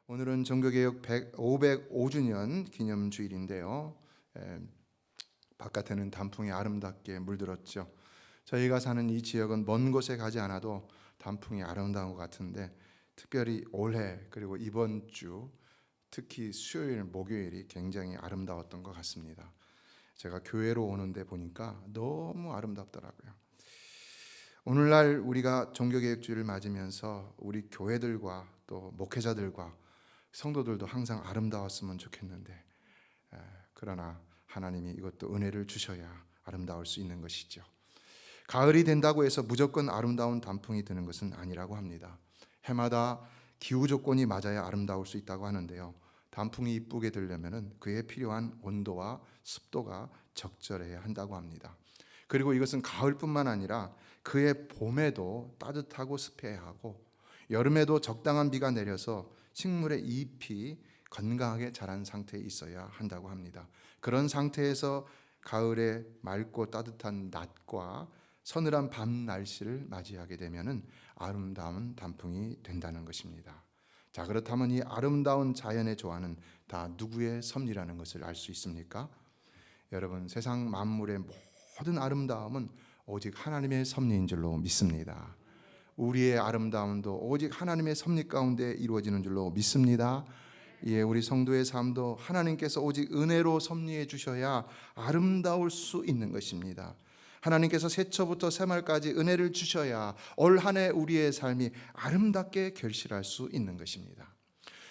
오늘은 종교개혁 505주년 기념주일인데요. 바깥에는 단풍이 아름답게 물들었죠. 저희가 사는 이 지역은 먼 곳에 가지 않아도 단풍이 아름다운 것 같은데, 특별히 올해 그리고 이번 주 특히 수요일, 목요일이 굉장히 아름다웠던 것 같습니다. 제가 교회로 오는데 보니까 너무 아름답더라고요. 오늘날 우리가 종교개혁주의를 맞으면서 우리 교회들과 또 목회자들과 성도들도 항상 아름다웠으면 좋겠는데, 그러나 하나님이 이것도 은혜를 주셔야 아름다울 수 있는 것이죠. 가을이 된다고 해서 무조건 아름다운 단풍이 드는 것은 아니라고 합니다. 해마다 기후 조건이 맞아야 아름다울 수 있다고 하는데요, 단풍이 이쁘게 들려면 그에 필요한 온도와 습도가 적절해야 한다고 합니다. 그리고 이것은 가을뿐만 아니라 그의 봄에도 따뜻하고 습해야 하고, 여름에도 적당한 비가 내려서 식물의 잎이 건강하게 자란 상태에 있어야 한다고 합니다. 그런 상태에서 가을에 맑고 따뜻한 낮과 서늘한 밤 날씨를 맞이하게 되면 아름다운 단풍이 된다는 것입니다. 자, 그렇다면 이 아름다운 자연의 조화는 다 누구의 섭리라는 것을 알 수 있습니까? 여러분, 세상 만물의 모든 아름다움은 오직 하나님의 섭리인 줄로 믿습니다. 우리의 아름다움도 오직 하나님의 섭리 가운데 이루어지는 줄로 믿습니다. 예, 우리 성도의 삶도 하나님께서 오직 은혜로 섭리해 주셔야 아름다울 수 있는 것입니다. 하나님께서 새초부터 새말까지 은혜를 주셔야 올 한 해 우리의 삶이 아름답게 결실할 수 있는 것입니다.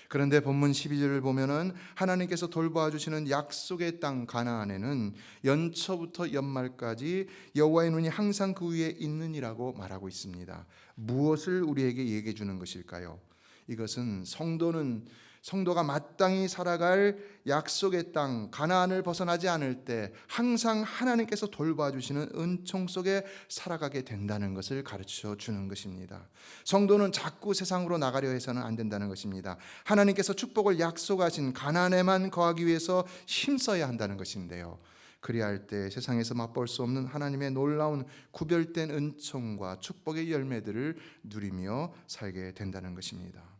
그런데 본문 12절을 보면은 하나님께서 돌보아 주시는 약속의 땅 가나안에는 연초부터 연말까지 여호와의 눈이 항상 그 위에 있느니라고 말하고 있습니다. 무엇을 우리에게 얘기해 주는 것일까요? 이것은 성도가 마땅히 살아갈 약속의 땅 가나안을 벗어나지 않을 때 항상 하나님께서 돌봐 주시는 은총 속에 살아가게 된다는 것을 가르쳐 주는 것입니다. 성도는 자꾸 세상으로 나가려 해서는 안 된다는 것입니다. 하나님께서 축복을 약속하신 가나안에만 거하기 위해서 힘써야 한다는 것인데요, 그리할 때 세상에서 맛볼 수 없는 하나님의 놀라운 구별된 은총과 축복의 열매들을 누리며 살게 된다는 것입니다.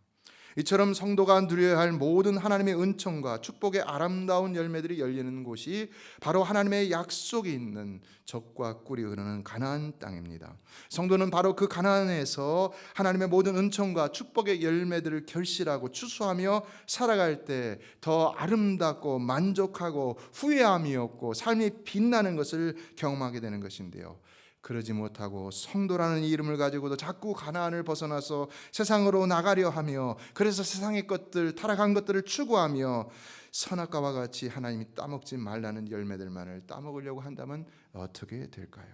이처럼 성도가 누려야 할 모든 하나님의 은총과 축복의 아름다운 열매들이 열리는 곳이 바로 하나님의 약속이 있는 젖과 꿀이 흐르는 가나안 땅입니다. 성도는 바로 그 가나안에서 하나님의 모든 은총과 축복의 열매들을 결실하고 추수하며 살아갈 때 더 아름답고 만족하고 후회함이 없고 삶이 빛나는 것을 경험하게 되는 것인데요, 그러지 못하고 성도라는 이름을 가지고도 자꾸 가나안을 벗어나서 세상으로 나가려 하며, 그래서 세상의 것들, 타락한 것들을 추구하며 선악과와 같이 하나님이 따먹지 말라는 열매들만을 따먹으려고 한다면 어떻게 될까요?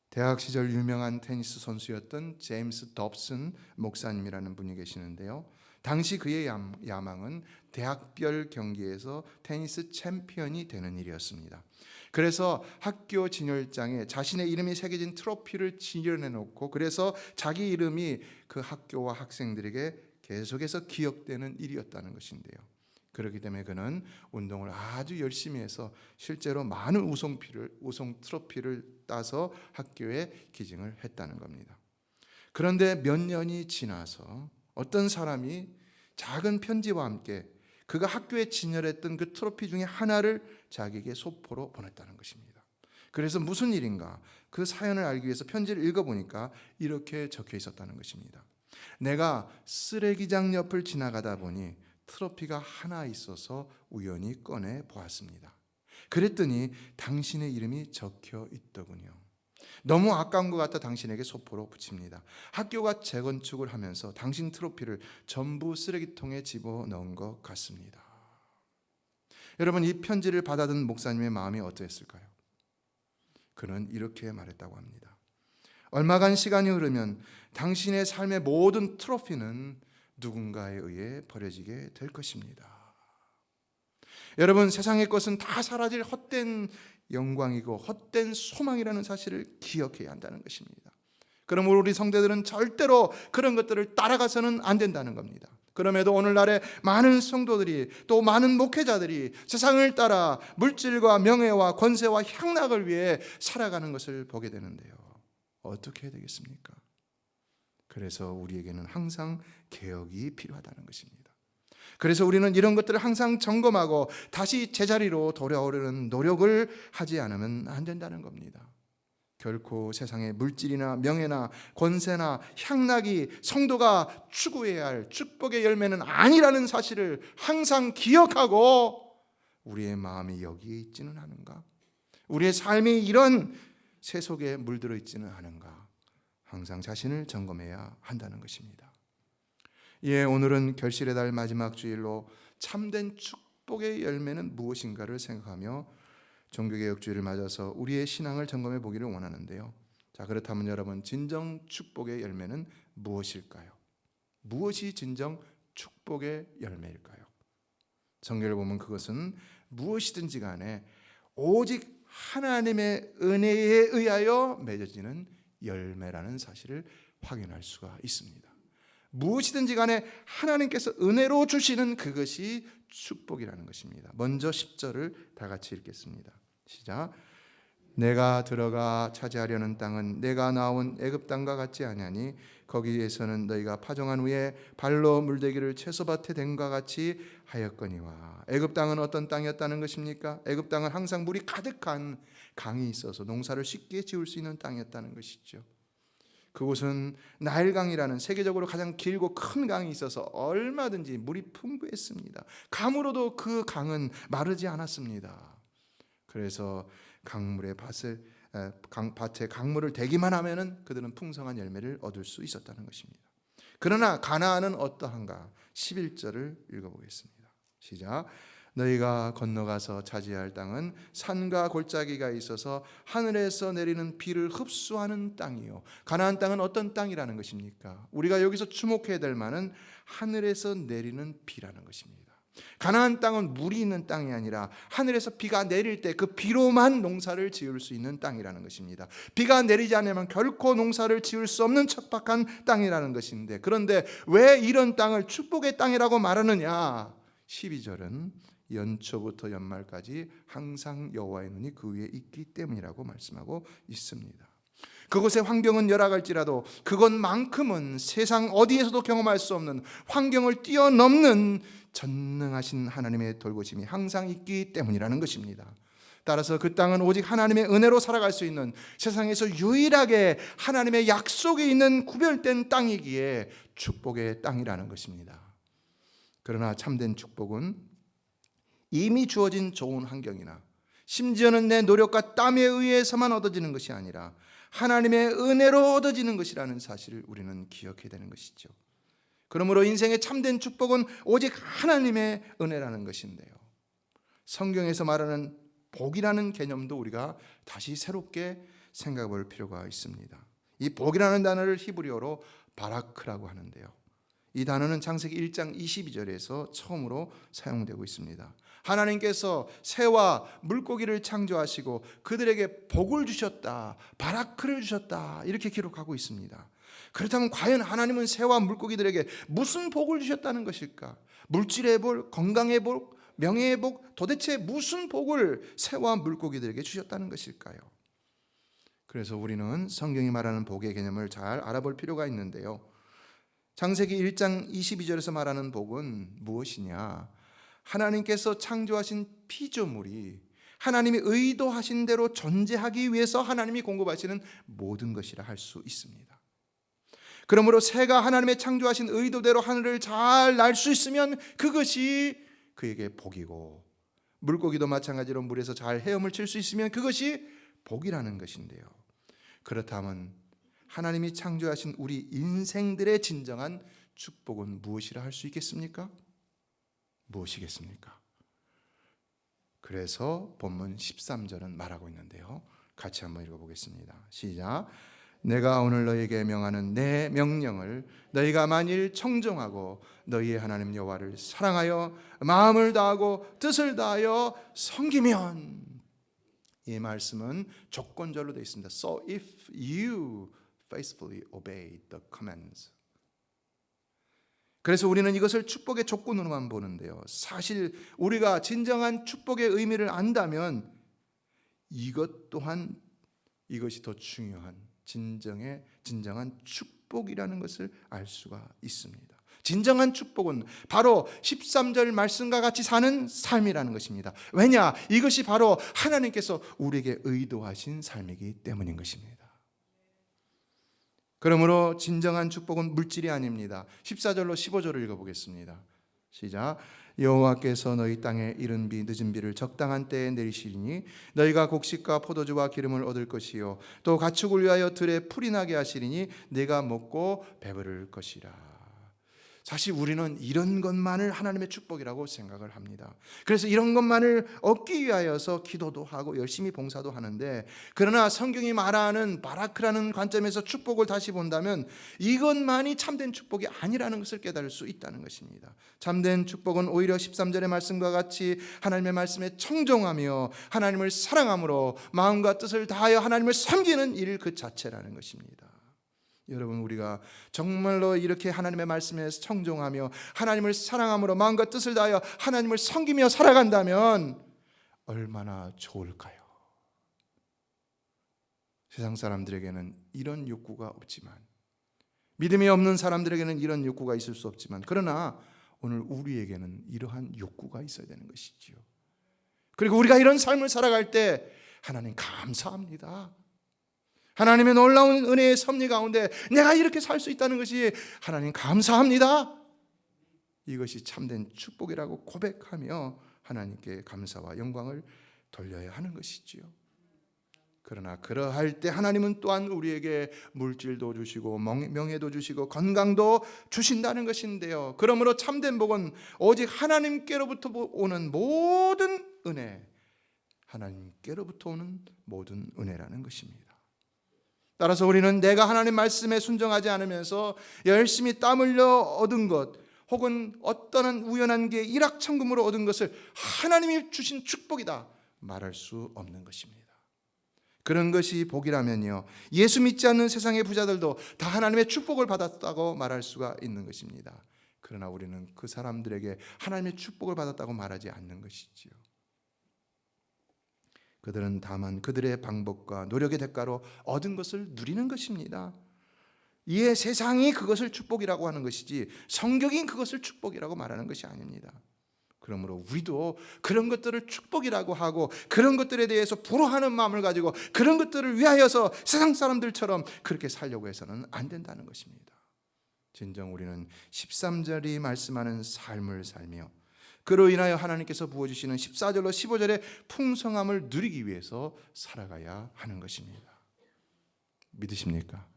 대학 시절 유명한 테니스 선수였던 제임스 dob슨 목사님이라는 분이 계시는데요, 당시 그의 야망은 대학별 경기에서 테니스 챔피언이 되는 일이었습니다. 그래서 학교 진열장에 자신의 이름이 새겨진 트로피를 진열해 놓고, 그래서 자기 이름이 그 학교와 학생들에게 계속해서 기억되는 일이었다는 것인데요, 그렇기 때문에 그는 운동을 아주 열심히 해서 실제로 많은 우승 트로피를 따서 학교에 기증을 했다는 겁니다. 그런데 몇 년이 지나서 어떤 사람이 작은 편지와 함께 그가 학교에 진열했던 그 트로피 중에 하나를 자기에게 소포로 보냈다는 것입니다. 그래서 무슨 일인가, 그 사연을 알기 위해서 편지를 읽어보니까 이렇게 적혀 있었다는 것입니다. 내가 쓰레기장 옆을 지나가다 보니 트로피가 하나 있어서 우연히 꺼내 보았습니다. 그랬더니 당신의 이름이 적혀 있더군요. 너무 아까운 것 같아 당신에게 소포로 붙입니다. 학교가 재건축을 하면서 당신 트로피를 전부 쓰레기통에 집어넣은 것 같습니다. 여러분, 이 편지를 받아든 목사님의 마음이 어떠했을까요? 그는 이렇게 말했다고 합니다. 얼마간 시간이 흐르면 당신의 삶의 모든 트로피는 누군가에 의해 버려지게 될 것입니다. 여러분, 세상의 것은 다 사라질 헛된 영광이고 헛된 소망이라는 사실을 기억해야 한다는 것입니다. 그러므로 우리 성도들은 절대로 그런 것들을 따라가서는 안 된다는 겁니다. 그럼에도 오늘날에 많은 성도들이, 또 많은 목회자들이 세상을 따라 물질과 명예와 권세와 향락을 위해 살아가는 것을 보게 되는데요, 어떻게 해야 되겠습니까? 그래서 우리에게는 항상 개혁이 필요하다는 것입니다. 그래서 우리는 이런 것들을 항상 점검하고 다시 제자리로 돌아오려는 노력을 하지 않으면 안 된다는 겁니다. 결코 세상의 물질이나 명예나 권세나 향락이 성도가 추구해야 할 축복의 열매는 아니라는 사실을 항상 기억하고 우리의 마음이 여기에 있지는 않은가? 우리의 삶이 이런 세속에 물들어 있지는 않은가? 항상 자신을 점검해야 한다는 것입니다. 오늘은 결실의 달 마지막 주일로 참된 축복의 열매는 무엇인가를 생각하며 종교개혁주의를 맞아서 우리의 신앙을 점검해 보기를 원하는데요. 자, 그렇다면 여러분, 진정 축복의 열매는 무엇일까요? 무엇이 진정 축복의 열매일까요? 성경을 보면 그것은 무엇이든지 간에 오직 하나님의 은혜에 의하여 맺어지는 열매라는 사실을 확인할 수가 있습니다. 무엇이든지 간에 하나님께서 은혜로 주시는 그것이 축복이라는 것입니다. 먼저 10절을 다 같이 읽겠습니다. 시작. 내가 들어가 차지하려는 땅은 내가 나온 애굽 땅과 같지 아니하니 거기에서는 너희가 파종한 후에 발로 물대기를 채소밭에 댄과 같이 하였거니와. 애굽 땅은 어떤 땅이었다는 것입니까? 애굽 땅은 항상 물이 가득한 강이 있어서 농사를 쉽게 지을 수 있는 땅이었다는 것이죠. 그곳은 나일강이라는 세계적으로 가장 길고 큰 강이 있어서 얼마든지 물이 풍부했습니다. 가물어도 그 강은 마르지 않았습니다. 그래서 밭에 강물을 대기만 하면은 그들은 풍성한 열매를 얻을 수 있었다는 것입니다. 그러나 가나안은 어떠한가? 11절을 읽어보겠습니다. 시작. 너희가 건너가서 차지할 땅은 산과 골짜기가 있어서 하늘에서 내리는 비를 흡수하는 땅이요. 가나안 땅은 어떤 땅이라는 것입니까? 우리가 여기서 주목해야 될 만은 하늘에서 내리는 비라는 것입니다. 가나안 땅은 물이 있는 땅이 아니라 하늘에서 비가 내릴 때 그 비로만 농사를 지을 수 있는 땅이라는 것입니다. 비가 내리지 않으면 결코 농사를 지을 수 없는 척박한 땅이라는 것인데, 그런데 왜 이런 땅을 축복의 땅이라고 말하느냐? 12절은 연초부터 연말까지 항상 여호와의 눈이 그 위에 있기 때문이라고 말씀하고 있습니다. 그곳의 환경은 열악할지라도 그것만큼은 세상 어디에서도 경험할 수 없는 환경을 뛰어넘는 전능하신 하나님의 돌보심이 항상 있기 때문이라는 것입니다. 따라서 그 땅은 오직 하나님의 은혜로 살아갈 수 있는 세상에서 유일하게 하나님의 약속이 있는 구별된 땅이기에 축복의 땅이라는 것입니다. 그러나 참된 축복은 이미 주어진 좋은 환경이나 심지어는 내 노력과 땀에 의해서만 얻어지는 것이 아니라 하나님의 은혜로 얻어지는 것이라는 사실을 우리는 기억해야 되는 것이죠. 그러므로 인생의 참된 축복은 오직 하나님의 은혜라는 것인데요. 성경에서 말하는 복이라는 개념도 우리가 다시 새롭게 생각해 볼 필요가 있습니다. 이 복이라는 단어를 히브리어로 바라크라고 하는데요. 이 단어는 창세기 1장 22절에서 처음으로 사용되고 있습니다. 하나님께서 새와 물고기를 창조하시고 그들에게 복을 주셨다, 바라크를 주셨다, 이렇게 기록하고 있습니다. 그렇다면 과연 하나님은 새와 물고기들에게 무슨 복을 주셨다는 것일까? 물질의 복, 건강의 복, 명예의 복, 도대체 무슨 복을 새와 물고기들에게 주셨다는 것일까요? 그래서 우리는 성경이 말하는 복의 개념을 잘 알아볼 필요가 있는데요. 창세기 1장 22절에서 말하는 복은 무엇이냐? 하나님께서 창조하신 피조물이 하나님이 의도하신 대로 존재하기 위해서 하나님이 공급하시는 모든 것이라 할 수 있습니다. 그러므로 새가 하나님의 창조하신 의도대로 하늘을 잘 날 수 있으면 그것이 그에게 복이고, 물고기도 마찬가지로 물에서 잘 헤엄을 칠 수 있으면 그것이 복이라는 것인데요. 그렇다면 하나님이 창조하신 우리 인생들의 진정한 축복은 무엇이라 할 수 있겠습니까? 무엇이겠습니까? 그래서 본문 13절은 말하고 있는데요. 같이 한번 읽어보겠습니다. 시작. 내가 오늘 너희에게 명하는 내 명령을 너희가 만일 청종하고 너희의 하나님 여호와를 사랑하여 마음을 다하고 뜻을 다하여 섬기면, 이 말씀은 조건절로 되어 있습니다. So if you faithfully obey the commands. 그래서 우리는 이것을 축복의 조건으로만 보는데요. 사실 우리가 진정한 축복의 의미를 안다면 이것 또한, 이것이 더 중요한 진정한 축복 축복이라는 것을 알 수가 있습니다. 진정한 축복은 바로 13절 말씀과 같이 사는 삶이라는 것입니다. 왜냐? 이것이 바로 하나님께서 우리에게 의도하신 삶이기 때문인 것입니다. 그러므로 진정한 축복은 물질이 아닙니다. 14절로 15절을 읽어보겠습니다. 시작. 여호와께서 너희 땅에 이른 비 늦은 비를 적당한 때에 내리시리니 너희가 곡식과 포도주와 기름을 얻을 것이요 또 가축을 위하여 들에 풀이 나게 하시리니 내가 먹고 배부를 것이라. 사실 우리는 이런 것만을 하나님의 축복이라고 생각을 합니다. 그래서 이런 것만을 얻기 위하여서 기도도 하고 열심히 봉사도 하는데, 그러나 성경이 말하는 바라크라는 관점에서 축복을 다시 본다면 이것만이 참된 축복이 아니라는 것을 깨달을 수 있다는 것입니다. 참된 축복은 오히려 13절의 말씀과 같이 하나님의 말씀에 청종하며 하나님을 사랑함으로 마음과 뜻을 다하여 하나님을 섬기는 일 그 자체라는 것입니다. 여러분, 우리가 정말로 이렇게 하나님의 말씀에 청종하며 하나님을 사랑함으로 마음과 뜻을 다하여 하나님을 섬기며 살아간다면 얼마나 좋을까요? 세상 사람들에게는 이런 욕구가 없지만, 믿음이 없는 사람들에게는 이런 욕구가 있을 수 없지만, 그러나 오늘 우리에게는 이러한 욕구가 있어야 되는 것이지요. 그리고 우리가 이런 삶을 살아갈 때 하나님 감사합니다. 하나님의 놀라운 은혜의 섭리 가운데 내가 이렇게 살 수 있다는 것이 하나님 감사합니다. 이것이 참된 축복이라고 고백하며 하나님께 감사와 영광을 돌려야 하는 것이지요. 그러나 그러할 때 하나님은 또한 우리에게 물질도 주시고 명예도 주시고 건강도 주신다는 것인데요. 그러므로 참된 복은 오직 하나님께로부터 오는 모든 은혜, 하나님께로부터 오는 모든 은혜라는 것입니다. 따라서 우리는 내가 하나님 말씀에 순종하지 않으면서 열심히 땀 흘려 얻은 것, 혹은 어떠한 우연한 게 일확천금으로 얻은 것을 하나님이 주신 축복이다 말할 수 없는 것입니다. 그런 것이 복이라면요, 예수 믿지 않는 세상의 부자들도 다 하나님의 축복을 받았다고 말할 수가 있는 것입니다. 그러나 우리는 그 사람들에게 하나님의 축복을 받았다고 말하지 않는 것이지요. 그들은 다만 그들의 방법과 노력의 대가로 얻은 것을 누리는 것입니다. 이에 세상이 그것을 축복이라고 하는 것이지 성경이 그것을 축복이라고 말하는 것이 아닙니다. 그러므로 우리도 그런 것들을 축복이라고 하고 그런 것들에 대해서 부러워하는 마음을 가지고 그런 것들을 위하여서 세상 사람들처럼 그렇게 살려고 해서는 안 된다는 것입니다. 진정 우리는 13절이 말씀하는 삶을 살며 그로 인하여 하나님께서 부어주시는 14절로 15절의 풍성함을 누리기 위해서 살아가야 하는 것입니다. 믿으십니까?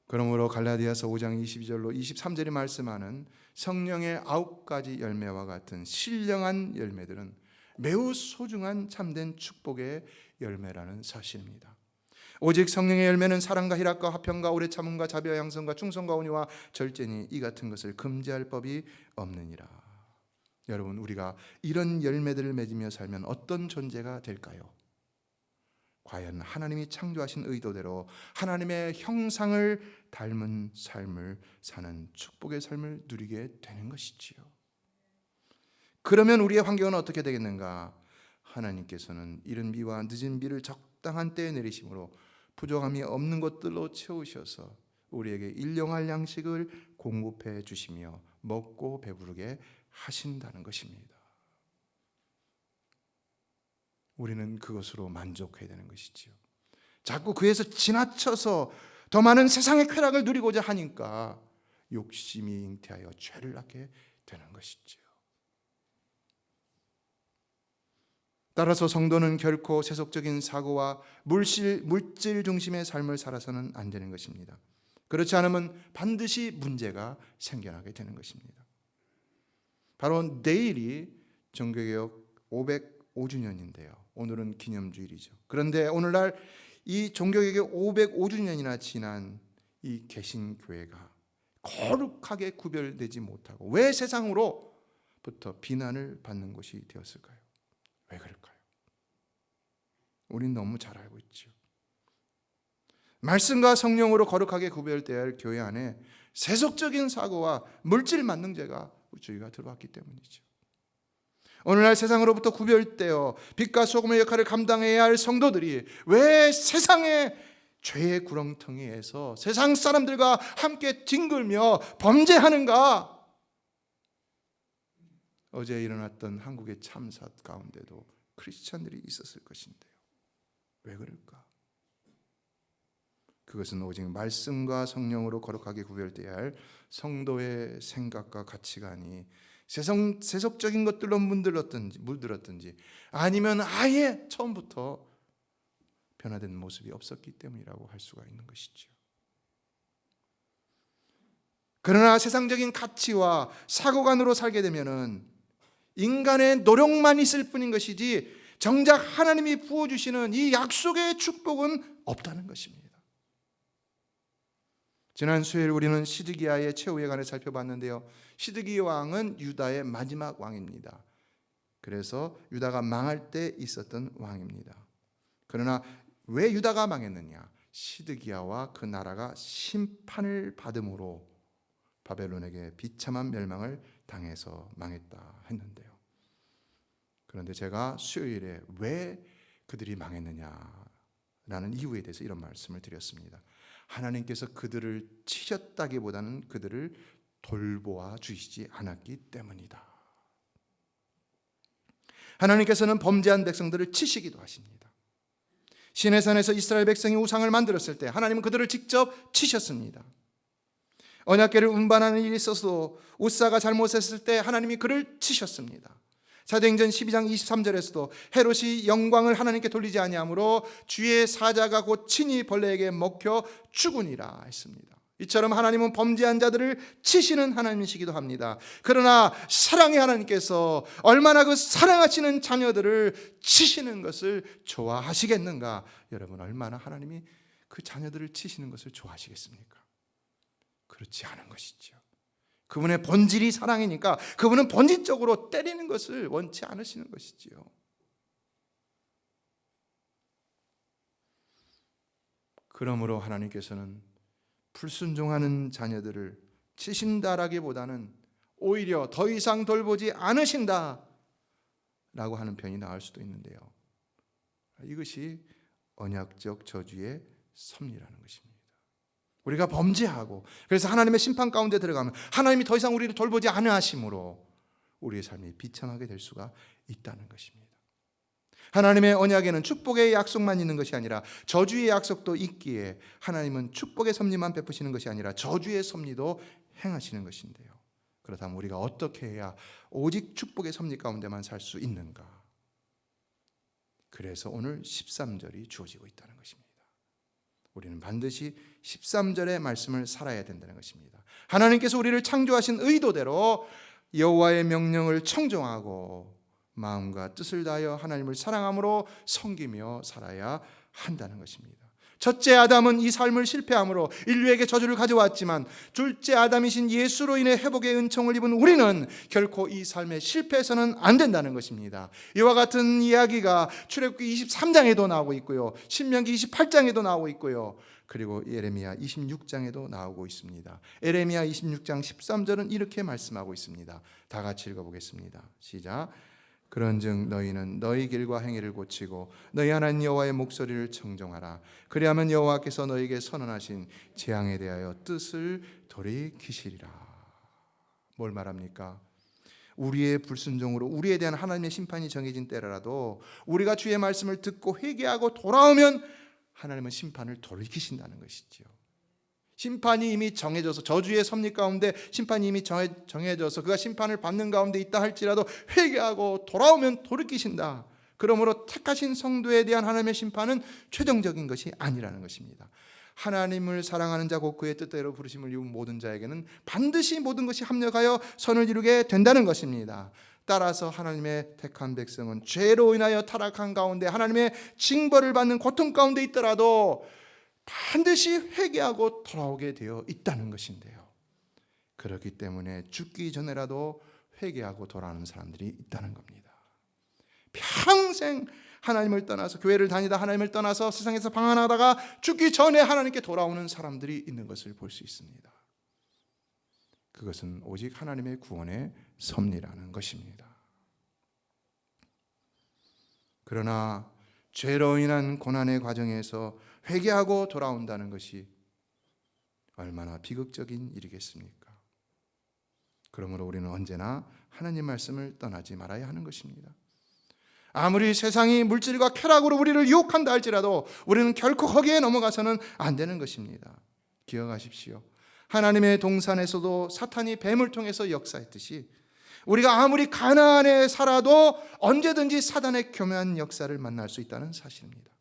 그러므로 갈라디아서 5장 22절로 23절이 말씀하는 성령의 9가지 열매와 같은 신령한 열매들은 매우 소중한 참된 축복의 열매라는 사실입니다. 오직 성령의 열매는 사랑과 희락과 화평과 오래 참음과 자비와 양선과 충성과 온유와 절제니 이 같은 것을 금지할 법이 없느니라. 여러분, 우리가 이런 열매들을 맺으며 살면 어떤 존재가 될까요? 과연 하나님이 창조하신 의도대로 하나님의 형상을 닮은 삶을 사는 축복의 삶을 누리게 되는 것이지요. 그러면 우리의 환경은 어떻게 되겠는가? 하나님께서는 이른 비와 늦은 비를 적당한 때에 내리심으로 부족함이 없는 것들로 채우셔서 우리에게 일용할 양식을 공급해 주시며 먹고 배부르게 하신다는 것입니다. 우리는 그것으로 만족해야 되는 것이지요. 자꾸 그에서 지나쳐서 더 많은 세상의 쾌락을 누리고자 하니까 욕심이 잉태하여 죄를 낳게 되는 것이지요. 따라서 성도는 결코 세속적인 사고와 물질 중심의 삶을 살아서는 안 되는 것입니다. 그렇지 않으면 반드시 문제가 생겨나게 되는 것입니다. 바로 내일이 종교개혁 505주년인데요. 오늘은 기념주일이죠. 그런데 오늘날 이 종교개혁 505주년이나 지난 이 개신교회가 거룩하게 구별되지 못하고 왜 세상으로부터 비난을 받는 것이 되었을까요? 왜 그럴까요? 우린 너무 잘 알고 있죠. 말씀과 성령으로 거룩하게 구별되어야 할 교회 안에 세속적인 사고와 물질 만능죄가 우주가 들어왔기 때문이죠. 오늘날 세상으로부터 구별되어 빛과 소금의 역할을 감당해야 할 성도들이 왜 세상의 죄의 구렁텅이에서 세상 사람들과 함께 뒹굴며 범죄하는가? 어제 일어났던 한국의 참사 가운데도 크리스찬들이 있었을 것인데요. 왜 그럴까? 그것은 오직 말씀과 성령으로 거룩하게 구별되어야 할 성도의 생각과 가치관이 세속적인 것들로 물들었든지 아니면 아예 처음부터 변화된 모습이 없었기 때문이라고 할 수가 있는 것이죠. 그러나 세상적인 가치와 사고관으로 살게 되면은 인간의 노력만 있을 뿐인 것이지 정작 하나님이 부어주시는 이 약속의 축복은 없다는 것입니다. 지난 수요일 우리는 시드기야의 최후에 관해 살펴봤는데요. 시드기 왕은 유다의 마지막 왕입니다. 그래서 유다가 망할 때 있었던 왕입니다. 그러나 왜 유다가 망했느냐? 시드기야와 그 나라가 심판을 받음으로 바벨론에게 비참한 멸망을 당해서 망했다 했는데요. 그런데 제가 수요일에 왜 그들이 망했느냐라는 이유에 대해서 이런 말씀을 드렸습니다. 하나님께서 그들을 치셨다기보다는 그들을 돌보아 주시지 않았기 때문이다. 하나님께서는 범죄한 백성들을 치시기도 하십니다. 시내산에서 이스라엘 백성이 우상을 만들었을 때 하나님은 그들을 직접 치셨습니다. 언약궤를 운반하는 일이 있어서도 우사가 잘못했을 때 하나님이 그를 치셨습니다. 사도행전 12장 23절에서도 헤롯이 영광을 하나님께 돌리지 아니하므로 주의 사자가 곧 친히 벌레에게 먹혀 죽으니라 했습니다. 이처럼 하나님은 범죄한 자들을 치시는 하나님이시기도 합니다. 그러나 사랑의 하나님께서 얼마나 그 사랑하시는 자녀들을 치시는 것을 좋아하시겠는가? 여러분, 얼마나 하나님이 그 자녀들을 치시는 것을 좋아하시겠습니까? 그렇지 않은 것이죠. 그분의 본질이 사랑이니까 그분은 본질적으로 때리는 것을 원치 않으시는 것이지요. 그러므로 하나님께서는 불순종하는 자녀들을 치신다라기보다는 오히려 더 이상 돌보지 않으신다라고 하는 편이 나을 수도 있는데요. 이것이 언약적 저주의 섭리라는 것입니다. 우리가 범죄하고 그래서 하나님의 심판 가운데 들어가면 하나님이 더 이상 우리를 돌보지 않으심으로 우리의 삶이 비참하게 될 수가 있다는 것입니다. 하나님의 언약에는 축복의 약속만 있는 것이 아니라 저주의 약속도 있기에 하나님은 축복의 섭리만 베푸시는 것이 아니라 저주의 섭리도 행하시는 것인데요. 그렇다면 우리가 어떻게 해야 오직 축복의 섭리 가운데만 살 수 있는가? 그래서 오늘 13절이 주어지고 있다는 것입니다. 우리는 반드시 13절의 말씀을 살아야 된다는 것입니다. 하나님께서 우리를 창조하신 의도대로 여호와의 명령을 청종하고 마음과 뜻을 다하여 하나님을 사랑함으로 섬기며 살아야 한다는 것입니다. 첫째 아담은 이 삶을 실패함으로 인류에게 저주를 가져왔지만 둘째 아담이신 예수로 인해 회복의 은총을 입은 우리는 결코 이 삶에 실패해서는 안 된다는 것입니다. 이와 같은 이야기가 출애굽기 23장에도 나오고 있고요, 신명기 28장에도 나오고 있고요, 그리고 예레미야 26장에도 나오고 있습니다. 예레미야 26장 13절은 이렇게 말씀하고 있습니다. 다 같이 읽어보겠습니다. 시작. 그런즉 너희는 너희 길과 행위를 고치고 너희 하나님 여호와의 목소리를 청종하라. 그리하면 여호와께서 너희에게 선언하신 재앙에 대하여 뜻을 돌이키시리라. 뭘 말합니까? 우리의 불순종으로 우리에 대한 하나님의 심판이 정해진 때라도 우리가 주의 말씀을 듣고 회개하고 돌아오면 하나님은 심판을 돌이키신다는 것이지요. 심판이 이미 정해져서 저주의 섭리 가운데 심판이 이미 정해져서 그가 심판을 받는 가운데 있다 할지라도 회개하고 돌아오면 돌이키신다. 그러므로 택하신 성도에 대한 하나님의 심판은 최종적인 것이 아니라는 것입니다. 하나님을 사랑하는 자 곧 그의 뜻대로 부르심을 입은 모든 자에게는 반드시 모든 것이 합력하여 선을 이루게 된다는 것입니다. 따라서 하나님의 택한 백성은 죄로 인하여 타락한 가운데 하나님의 징벌을 받는 고통 가운데 있더라도 반드시 회개하고 돌아오게 되어 있다는 것인데요. 그렇기 때문에 죽기 전에라도 회개하고 돌아오는 사람들이 있다는 겁니다. 평생 하나님을 떠나서 교회를 다니다 하나님을 떠나서 세상에서 방황하다가 죽기 전에 하나님께 돌아오는 사람들이 있는 것을 볼 수 있습니다. 그것은 오직 하나님의 구원의 섭리라는 것입니다. 그러나 죄로 인한 고난의 과정에서 회개하고 돌아온다는 것이 얼마나 비극적인 일이겠습니까? 그러므로 우리는 언제나 하나님 말씀을 떠나지 말아야 하는 것입니다. 아무리 세상이 물질과 쾌락으로 우리를 유혹한다 할지라도 우리는 결코 거기에 넘어가서는 안 되는 것입니다. 기억하십시오. 하나님의 동산에서도 사탄이 뱀을 통해서 역사했듯이 우리가 아무리 가나안에 살아도 언제든지 사단의 교묘한 역사를 만날 수 있다는 사실입니다.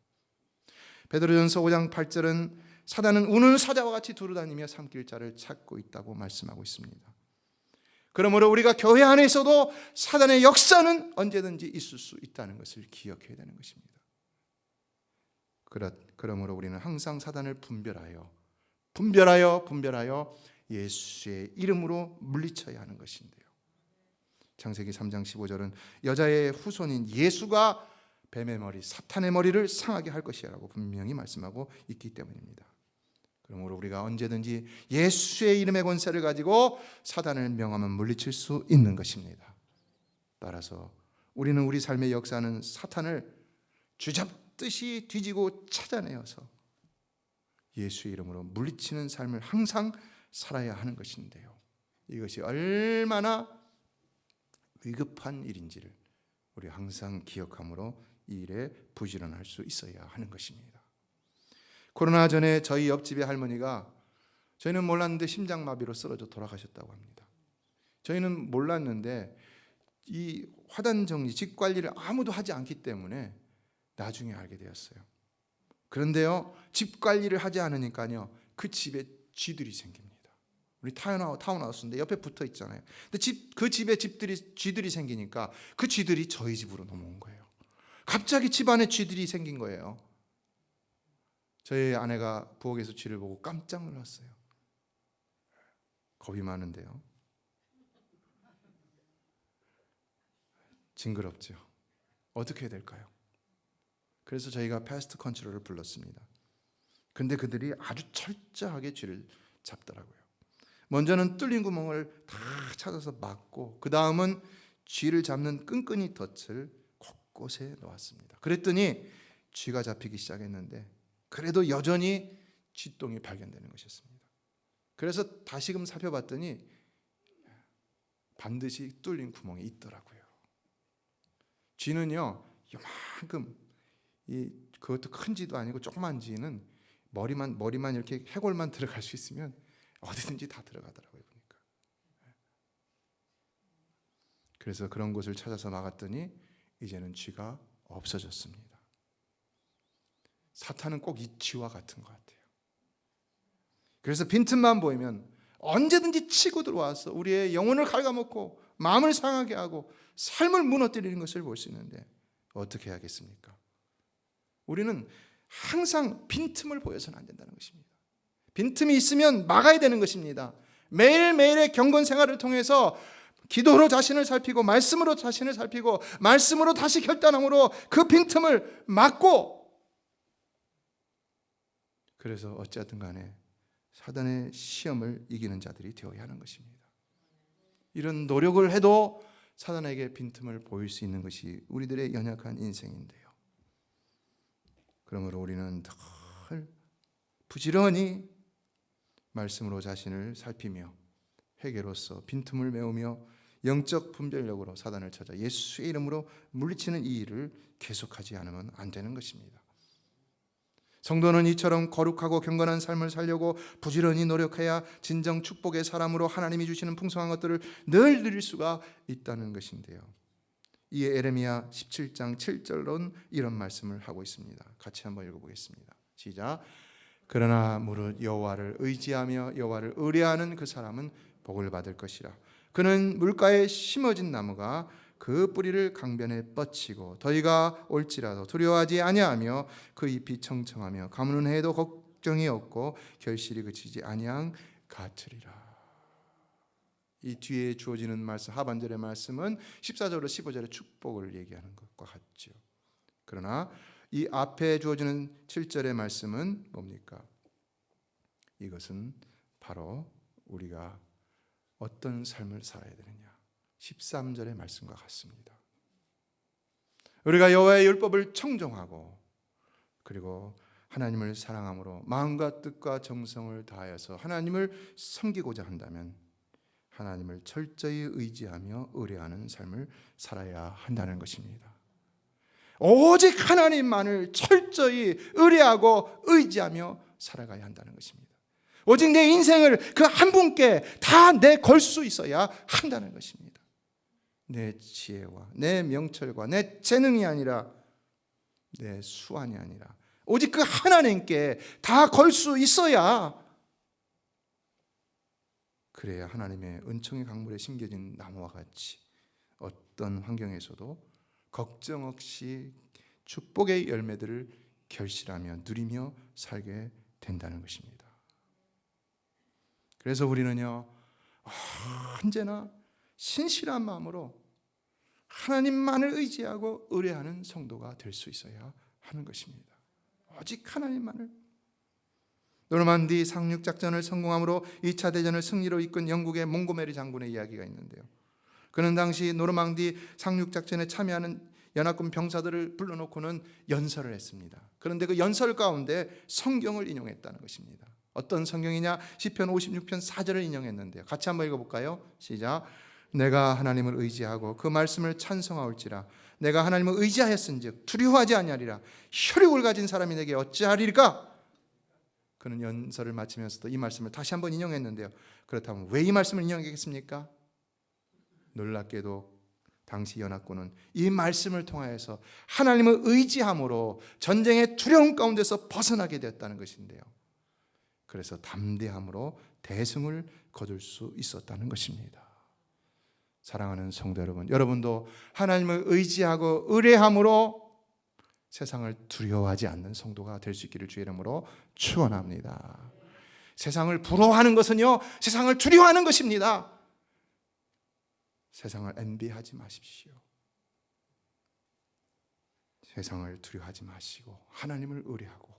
베드로전서 5장 8절은 사단은 우는 사자와 같이 두루다니며 삼킬 자를 찾고 있다고 말씀하고 있습니다. 그러므로 우리가 교회 안에서도 사단의 역사는 언제든지 있을 수 있다는 것을 기억해야 되는 것입니다. 그러므로 우리는 항상 사단을 분별하여 예수의 이름으로 물리쳐야 하는 것인데요. 창세기 3장 15절은 여자의 후손인 예수가 뱀의 머리, 사탄의 머리를 상하게 할 것이라고 분명히 말씀하고 있기 때문입니다. 그러므로 우리가 언제든지 예수의 이름의 권세를 가지고 사단을 명하면 물리칠 수 있는 것입니다. 따라서 우리는 우리 삶의 역사는 사탄을 쥐잡듯이 뒤지고 찾아내어서 예수의 이름으로 물리치는 삶을 항상 살아야 하는 것인데요. 이것이 얼마나 위급한 일인지를 우리 항상 기억함으로 이 일에 부지런할 수 있어야 하는 것입니다. 코로나 전에 저희 옆집의 할머니가, 저희는 몰랐는데 심장마비로 쓰러져 돌아가셨다고 합니다. 저희는 몰랐는데 이 화단 정리, 집 관리를 아무도 하지 않기 때문에 나중에 알게 되었어요. 그런데요, 집 관리를 하지 않으니까요, 그 집에 쥐들이 생깁니다. 우리 타운하우스인데 옆에 붙어 있잖아요. 근데 그 집에 쥐들이 생기니까 그 쥐들이 저희 집으로 넘어온 거예요. 갑자기 집 안에 쥐들이 생긴 거예요. 저희 아내가 부엌에서 쥐를 보고 깜짝 놀랐어요. 겁이 많은데요. 징그럽죠. 어떻게 해야 될까요? 그래서 저희가 패스트 컨트롤을 불렀습니다. 근데 그들이 아주 철저하게 쥐를 잡더라고요. 먼저는 뚫린 구멍을 다 찾아서 막고, 그 다음은 쥐를 잡는 끈끈이 덫을 곳곳에 놓았습니다. 그랬더니 쥐가 잡히기 시작했는데 그래도 여전히 쥐똥이 발견되는 것이었습니다. 그래서 다시금 살펴봤더니 반드시 뚫린 구멍이 있더라고요. 쥐는요, 이만큼, 그것도 큰 쥐도 아니고 조그만 쥐는 머리만 이렇게 해골만 들어갈 수 있으면 어디든지 다 들어가더라고요. 보니까. 그래서 그런 곳을 찾아서 막았더니 이제는 쥐가 없어졌습니다. 사탄은 꼭 이 쥐와 같은 것 같아요. 그래서 빈틈만 보이면 언제든지 치고 들어와서 우리의 영혼을 갉아먹고 마음을 상하게 하고 삶을 무너뜨리는 것을 볼 수 있는데 어떻게 해야겠습니까? 우리는 항상 빈틈을 보여서는 안 된다는 것입니다. 빈틈이 있으면 막아야 되는 것입니다. 매일매일의 경건 생활을 통해서 기도로 자신을 살피고 말씀으로 자신을 살피고 말씀으로 다시 결단함으로 그 빈틈을 막고, 그래서 어찌하든 간에 사단의 시험을 이기는 자들이 되어야 하는 것입니다. 이런 노력을 해도 사단에게 빈틈을 보일 수 있는 것이 우리들의 연약한 인생인데요. 그러므로 우리는 늘 부지런히 말씀으로 자신을 살피며 회개로서 빈틈을 메우며 영적 분별력으로 사단을 찾아 예수의 이름으로 물리치는 이 일을 계속하지 않으면 안 되는 것입니다. 성도는 이처럼 거룩하고 경건한 삶을 살려고 부지런히 노력해야 진정 축복의 사람으로 하나님이 주시는 풍성한 것들을 늘 누릴 수가 있다는 것인데요. 이에 에레미야 17장 7절로는 이런 말씀을 하고 있습니다. 같이 한번 읽어보겠습니다. 시작. 그러나 무릇 여호와를 의지하며 여호와를 의뢰하는 그 사람은 복을 받을 것이라. 그는 물가에 심어진 나무가 그 뿌리를 강변에 뻗치고 더위가 올지라도 두려워하지 아니하며 그 잎이 청청하며 가무는 해도 걱정이 없고 결실이 그치지 아니한 같으리라. 이 뒤에 주어지는 말씀, 하반절의 말씀은 14절로 15절의 축복을 얘기하는 것과 같죠. 그러나 이 앞에 주어지는 7절의 말씀은 뭡니까? 이것은 바로 우리가 어떤 삶을 살아야 되느냐, 13절의 말씀과 같습니다. 우리가 여호와의 율법을 청종하고 그리고 하나님을 사랑함으로 마음과 뜻과 정성을 다하여서 하나님을 섬기고자 한다면 하나님을 철저히 의지하며 의뢰하는 삶을 살아야 한다는 것입니다. 오직 하나님만을 철저히 의뢰하고 의지하며 살아가야 한다는 것입니다. 오직 내 인생을 그 한 분께 다 내걸 수 있어야 한다는 것입니다. 내 지혜와 내 명철과 내 재능이 아니라, 내 수완이 아니라 오직 그 하나님께 다 걸 수 있어야, 그래야 하나님의 은총의 강물에 심겨진 나무와 같이 어떤 환경에서도 걱정 없이 축복의 열매들을 결실하며 누리며 살게 된다는 것입니다. 그래서 우리는요, 언제나 신실한 마음으로 하나님만을 의지하고 의뢰하는 성도가 될 수 있어야 하는 것입니다. 오직 하나님만을. 노르만디 상륙작전을 성공함으로 2차 대전을 승리로 이끈 영국의 몽고메리 장군의 이야기가 있는데요. 그는 당시 노르망디 상륙작전에 참여하는 연합군 병사들을 불러놓고는 연설을 했습니다. 그런데 그 연설 가운데 성경을 인용했다는 것입니다. 어떤 성경이냐? 시편 56편 4절을 인용했는데요. 같이 한번 읽어볼까요? 시작. 내가 하나님을 의지하고 그 말씀을 찬송하올지라. 내가 하나님을 의지하였은즉 두려워하지 아니하리라. 혈육을 가진 사람이 내게 어찌하리까? 그는 연설을 마치면서도 이 말씀을 다시 한번 인용했는데요. 그렇다면 왜 이 말씀을 인용했겠습니까? 놀랍게도 당시 연합군은 이 말씀을 통하여서 하나님을 의지함으로 전쟁의 두려움 가운데서 벗어나게 되었다는 것인데요. 그래서 담대함으로 대승을 거둘 수 있었다는 것입니다. 사랑하는 성도 여러분, 여러분도 하나님을 의지하고 의뢰함으로 세상을 두려워하지 않는 성도가 될 수 있기를 주의 이름으로 축원합니다. 세상을 부러워하는 것은요, 세상을 두려워하는 것입니다. 세상을 엔비하지 마십시오. 세상을 두려워하지 마시고 하나님을 의뢰하고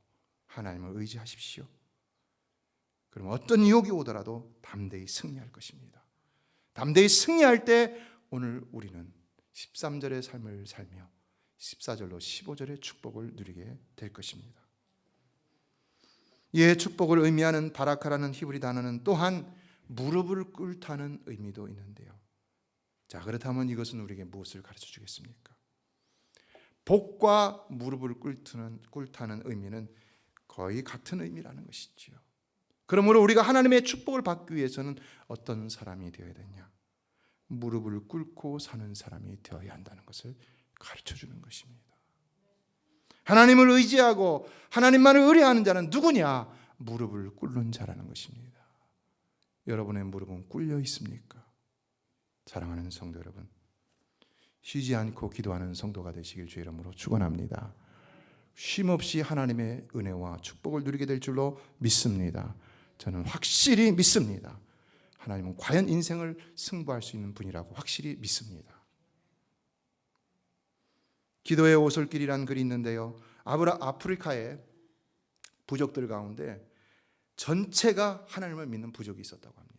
하나님을 의지하십시오. 그럼 어떤 유혹이 오더라도 담대히 승리할 것입니다. 담대히 승리할 때 오늘 우리는 13절의 삶을 살며 14절로 15절의 축복을 누리게 될 것입니다. 이의 축복을 의미하는 바라카라는 히브리 단어는 또한 무릎을 꿇다는 의미도 있는데요. 자, 그렇다면 이것은 우리에게 무엇을 가르쳐 주겠습니까? 복과 무릎을 꿇다는 의미는 거의 같은 의미라는 것이지요. 그러므로 우리가 하나님의 축복을 받기 위해서는 어떤 사람이 되어야 되냐? 무릎을 꿇고 사는 사람이 되어야 한다는 것을 가르쳐 주는 것입니다. 하나님을 의지하고 하나님만을 의뢰하는 자는 누구냐? 무릎을 꿇는 자라는 것입니다. 여러분의 무릎은 꿇려 있습니까? 사랑하는 성도 여러분, 쉬지 않고 기도하는 성도가 되시길 주의 이름으로 축원합니다. 쉼없이 하나님의 은혜와 축복을 누리게 될 줄로 믿습니다. 저는 확실히 믿습니다. 하나님은 과연 인생을 승부할 수 있는 분이라고 확실히 믿습니다. 기도의 오솔길이라는 글이 있는데요, 아프리카의 부족들 가운데 전체가 하나님을 믿는 부족이 있었다고 합니다.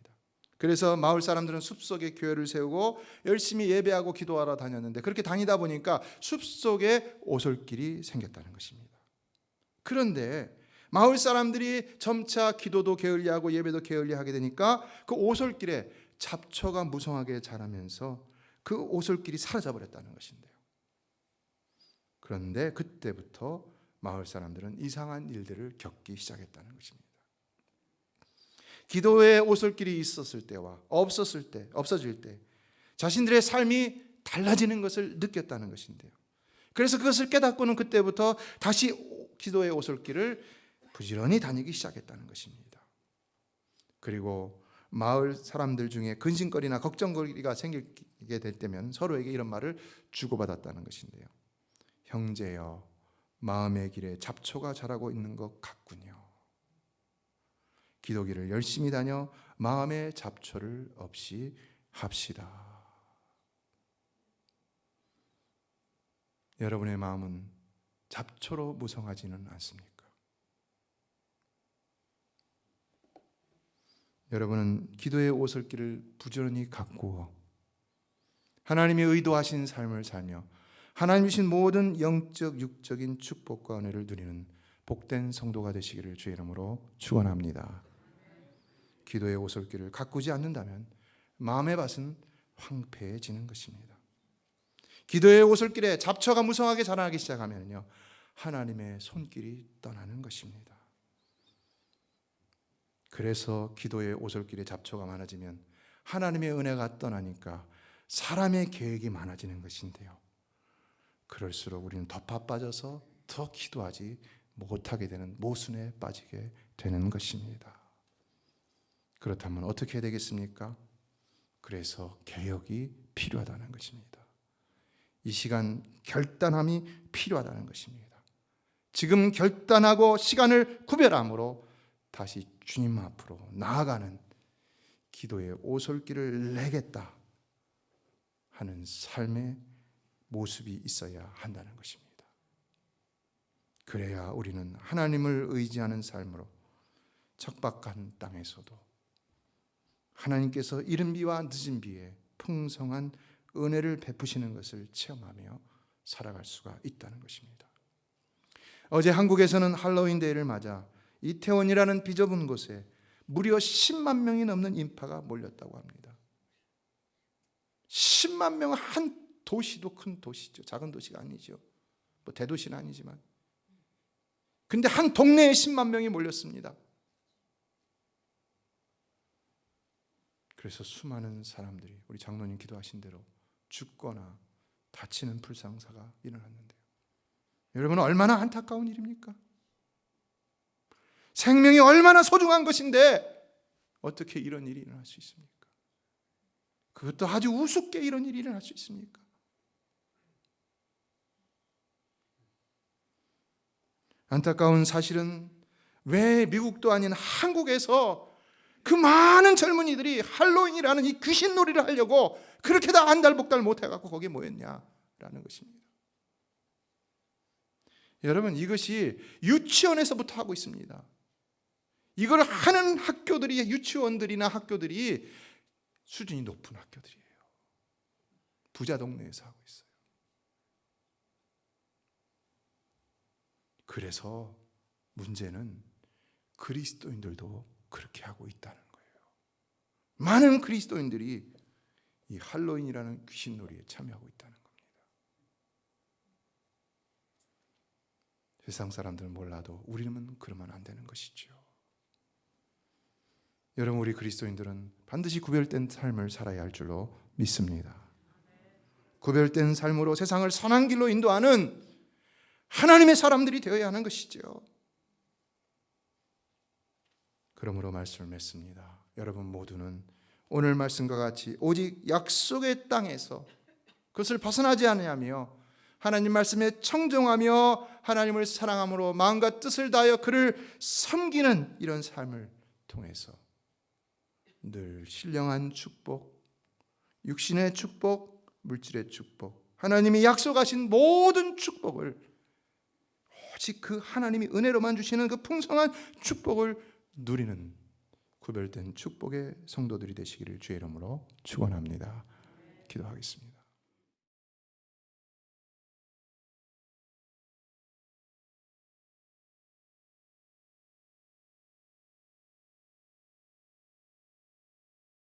그래서 마을 사람들은 숲속에 교회를 세우고 열심히 예배하고 기도하러 다녔는데, 그렇게 다니다 보니까 숲속에 오솔길이 생겼다는 것입니다. 그런데 마을 사람들이 점차 기도도 게을리하고 예배도 게을리하게 되니까 그 오솔길에 잡초가 무성하게 자라면서 그 오솔길이 사라져버렸다는 것인데요. 그런데 그때부터 마을 사람들은 이상한 일들을 겪기 시작했다는 것입니다. 기도의 오솔길이 있었을 때와 없어질 때 자신들의 삶이 달라지는 것을 느꼈다는 것인데요. 그래서 그것을 깨닫고는 그때부터 다시 기도의 오솔길을 부지런히 다니기 시작했다는 것입니다. 그리고 마을 사람들 중에 근심거리나 걱정거리가 생기게 될 때면 서로에게 이런 말을 주고받았다는 것인데요. 형제여, 마음의 길에 잡초가 자라고 있는 것 같군요. 기도길을 열심히 다녀 마음의 잡초를 없이 합시다. 여러분의 마음은 잡초로 무성하지는 않습니까? 여러분은 기도의 오솔길을 부지런히 가꾸어 하나님이 의도하신 삶을 살며 하나님 주신 모든 영적, 육적인 축복과 은혜를 누리는 복된 성도가 되시기를 주의 이름으로 축원합니다. 기도의 오솔길을 가꾸지 않는다면 마음의 밭은 황폐해지는 것입니다. 기도의 오솔길에 잡초가 무성하게 자라나기 시작하면요, 하나님의 손길이 떠나는 것입니다. 그래서 기도의 오솔길에 잡초가 많아지면 하나님의 은혜가 떠나니까 사람의 계획이 많아지는 것인데요, 그럴수록 우리는 더 바빠져서 더 기도하지 못하게 되는 모순에 빠지게 되는 것입니다. 그렇다면 어떻게 해야 되겠습니까? 그래서 개혁이 필요하다는 것입니다. 이 시간 결단함이 필요하다는 것입니다. 지금 결단하고 시간을 구별함으로 다시 주님 앞으로 나아가는 기도의 오솔길을 내겠다 하는 삶의 모습이 있어야 한다는 것입니다. 그래야 우리는 하나님을 의지하는 삶으로 척박한 땅에서도 하나님께서 이른 비와 늦은 비에 풍성한 은혜를 베푸시는 것을 체험하며 살아갈 수가 있다는 것입니다. 어제 한국에서는 할로윈 데이를 맞아 이태원이라는 비좁은 곳에 무려 10만 명이 넘는 인파가 몰렸다고 합니다. 10만 명은 한 도시도 큰 도시죠. 작은 도시가 아니죠. 뭐 대도시는 아니지만. 근데 한 동네에 10만 명이 몰렸습니다. 그래서 수많은 사람들이 우리 장로님 기도하신 대로 죽거나 다치는 불상사가 일어났는데요. 여러분, 얼마나 안타까운 일입니까? 생명이 얼마나 소중한 것인데 어떻게 이런 일이 일어날 수 있습니까? 그것도 아주 우습게 이런 일이 일어날 수 있습니까? 안타까운 사실은 왜 미국도 아닌 한국에서 그 많은 젊은이들이 할로윈이라는 이 귀신놀이를 하려고 그렇게 다 안달복달 못해갖고 거기에 모였냐라는 것입니다. 여러분, 이것이 유치원에서부터 하고 있습니다. 이걸 하는 학교들이, 유치원들이나 학교들이 수준이 높은 학교들이에요. 부자 동네에서 하고 있어요. 그래서 문제는 그리스도인들도 그렇게 하고 있다는 거예요. 많은 그리스도인들이 이 할로윈이라는 귀신놀이에 참여하고 있다는 겁니다. 세상 사람들은 몰라도 우리는 그러면 안 되는 것이죠. 여러분, 우리 그리스도인들은 반드시 구별된 삶을 살아야 할 줄로 믿습니다. 구별된 삶으로 세상을 선한 길로 인도하는 하나님의 사람들이 되어야 하는 것이죠. 그러므로 말씀을 맺습니다. 여러분 모두는 오늘 말씀과 같이 오직 약속의 땅에서 그것을 벗어나지 않으며 하나님 말씀에 청종하며 하나님을 사랑함으로 마음과 뜻을 다하여 그를 섬기는 이런 삶을 통해서 늘 신령한 축복, 육신의 축복, 물질의 축복, 하나님이 약속하신 모든 축복을 오직 그 하나님이 은혜로만 주시는 그 풍성한 축복을 누리는 구별된 축복의 성도들이 되시기를 주의 이름으로 축원합니다. 기도하겠습니다.